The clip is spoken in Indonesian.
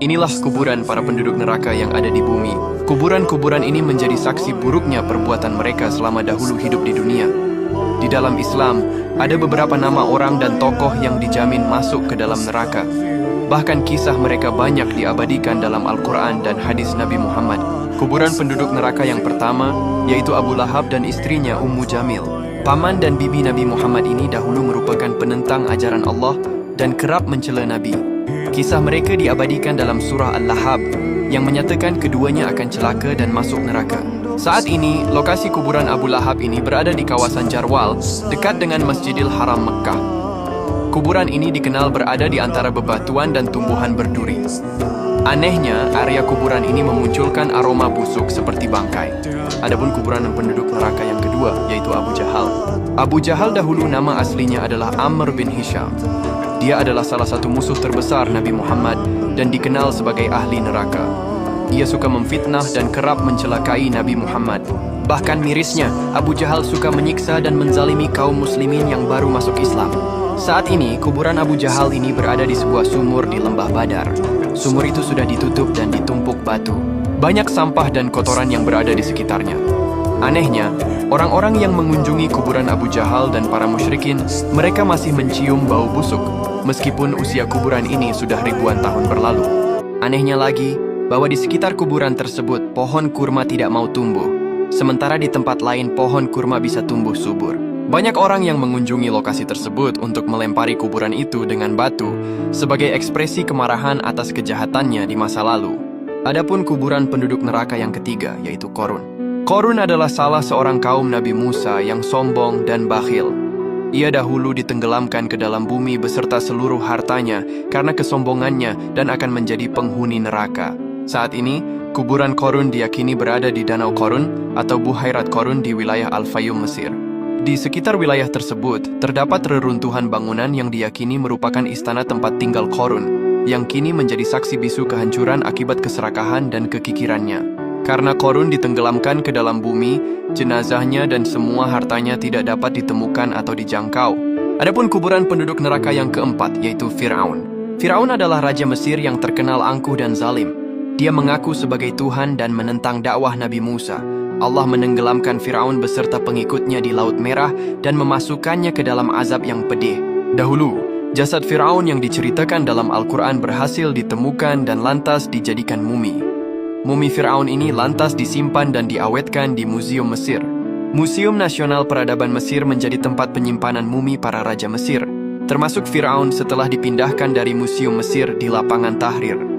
Inilah kuburan para penduduk neraka yang ada di bumi. Kuburan-kuburan ini menjadi saksi buruknya perbuatan mereka selama dahulu hidup di dunia. Di dalam Islam, ada beberapa nama orang dan tokoh yang dijamin masuk ke dalam neraka. Bahkan kisah mereka banyak diabadikan dalam Al-Quran dan hadis Nabi Muhammad. Kuburan penduduk neraka yang pertama, yaitu Abu Lahab dan istrinya Ummu Jamil. Paman dan bibi Nabi Muhammad ini dahulu merupakan penentang ajaran Allah dan kerap mencela Nabi. Kisah mereka diabadikan dalam surah Al-Lahab yang menyatakan keduanya akan celaka dan masuk neraka. Saat ini, lokasi kuburan Abu Lahab ini berada di kawasan Jarwal, dekat dengan Masjidil Haram Mekah. Kuburan ini dikenal berada di antara bebatuan dan tumbuhan berduri. Anehnya, area kuburan ini memunculkan aroma busuk seperti bangkai. Adapun kuburan penduduk neraka yang kedua, yaitu Abu Jahal. Abu Jahal dahulu nama aslinya adalah Amr bin Hisham. Dia adalah salah satu musuh terbesar Nabi Muhammad dan dikenal sebagai ahli neraka. Ia suka memfitnah dan kerap mencelakai Nabi Muhammad. Bahkan mirisnya, Abu Jahal suka menyiksa dan menzalimi kaum muslimin yang baru masuk Islam. Saat ini, kuburan Abu Jahal ini berada di sebuah sumur di Lembah Badar. Sumur itu sudah ditutup dan ditumpuk batu. Banyak sampah dan kotoran yang berada di sekitarnya. Anehnya, orang-orang yang mengunjungi kuburan Abu Jahal dan para musyrikin, mereka masih mencium bau busuk, meskipun usia kuburan ini sudah ribuan tahun berlalu. Anehnya lagi, bahwa di sekitar kuburan tersebut, pohon kurma tidak mau tumbuh, sementara di tempat lain pohon kurma bisa tumbuh subur. Banyak orang yang mengunjungi lokasi tersebut untuk melempari kuburan itu dengan batu sebagai ekspresi kemarahan atas kejahatannya di masa lalu. Adapun kuburan penduduk neraka yang ketiga, yaitu Qorun. Qorun adalah salah seorang kaum Nabi Musa yang sombong dan bakhil. Ia dahulu ditenggelamkan ke dalam bumi beserta seluruh hartanya karena kesombongannya dan akan menjadi penghuni neraka. Saat ini, kuburan Qorun diyakini berada di Danau Qorun atau Buhairat Qorun di wilayah Al-Fayum, Mesir. Di sekitar wilayah tersebut, terdapat reruntuhan bangunan yang diyakini merupakan istana tempat tinggal Qorun, yang kini menjadi saksi bisu kehancuran akibat keserakahan dan kekikirannya. Karena Qorun ditenggelamkan ke dalam bumi, jenazahnya dan semua hartanya tidak dapat ditemukan atau dijangkau. Adapun kuburan penduduk neraka yang keempat, yaitu Fir'aun. Fir'aun adalah raja Mesir yang terkenal angkuh dan zalim. Dia mengaku sebagai Tuhan dan menentang dakwah Nabi Musa. Allah menenggelamkan Fir'aun beserta pengikutnya di Laut Merah dan memasukkannya ke dalam azab yang pedih. Dahulu, jasad Fir'aun yang diceritakan dalam Al-Quran berhasil ditemukan dan lantas dijadikan mumi. Mumi Fir'aun ini lantas disimpan dan diawetkan di Museum Mesir. Museum Nasional Peradaban Mesir menjadi tempat penyimpanan mumi para raja Mesir, termasuk Fir'aun setelah dipindahkan dari Museum Mesir di Lapangan Tahrir.